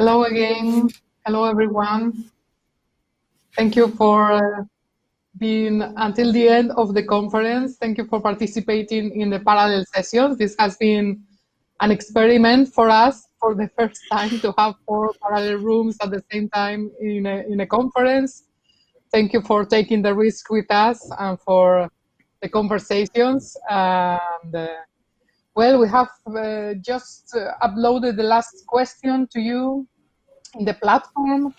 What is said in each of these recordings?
Hello again. Hello, everyone. Thank you for being until the end of the conference. Thank you for participating in the parallel sessions. This has been an experiment for us for the first time to have 4 parallel rooms at the same time in a conference. Thank you for taking the risk with us and for the conversations. Well, we have just uploaded the last question to you in the platform.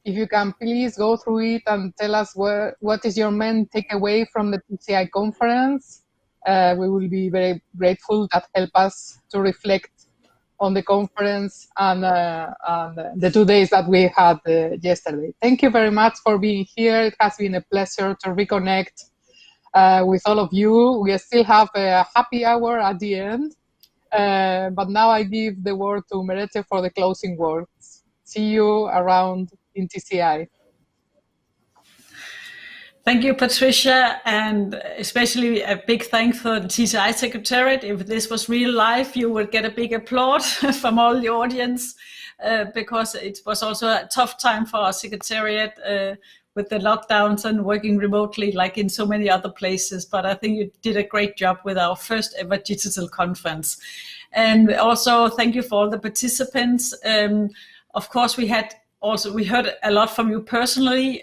If you can please go through it and tell us what is your main takeaway from the TCI conference. We will be very grateful. That help us to reflect on the conference and the 2 days that we had yesterday. Thank you very much for being here. It has been a pleasure to reconnect with all of you. We still have a happy hour at the end, but now I give the word to Merete for the closing words. See you around in TCI. Thank you, Patricia, and especially a big thanks for the TCI Secretariat. If this was real life, you would get a big applause from all the audience, because it was also a tough time for our Secretariat with the lockdowns and working remotely like in so many other places. But I think you did a great job with our first ever digital conference. And also thank you for all the participants. Of course, we heard a lot from you personally,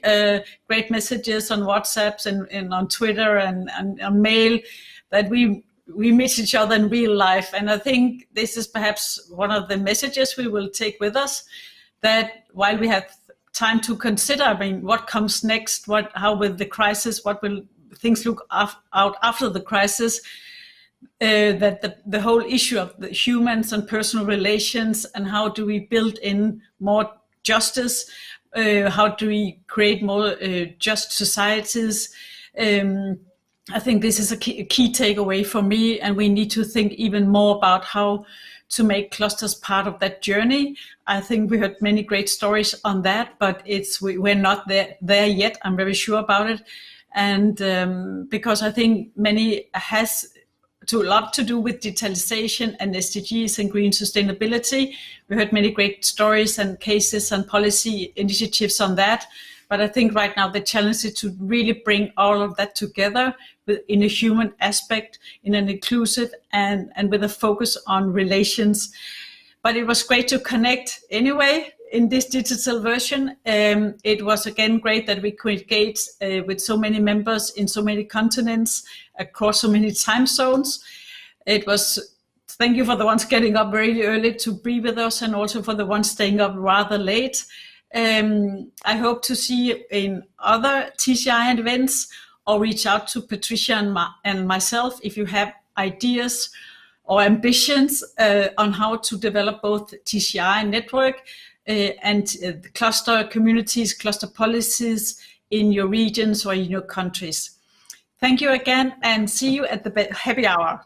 great messages on WhatsApps and on Twitter and on mail, that we miss each other in real life. And I think this is perhaps one of the messages we will take with us, that while we have time to consider, what comes next, how with the crisis, what will things look out after the crisis, that the whole issue of the humans and personal relations and how do we build in more justice, how do we create more just societies. I think this is a key takeaway for me, and we need to think even more about how to make clusters part of that journey. I think we heard many great stories on that, but we're not there yet. I'm very sure about it. And because I think many has a lot to do with digitalization and SDGs and green sustainability. We heard many great stories and cases and policy initiatives on that. But I think right now the challenge is to really bring all of that together in a human aspect, in an inclusive and with a focus on relations. But it was great to connect anyway in this digital version. It was again great that we could engage with so many members in so many continents, across so many time zones. Thank you for the ones getting up very early to be with us, and also for the ones staying up rather late. I hope to see you in other TCI events, or reach out to Patricia and myself if you have ideas or ambitions on how to develop both TCI network and cluster communities, cluster policies in your regions or in your countries. Thank you again, and see you at the happy hour.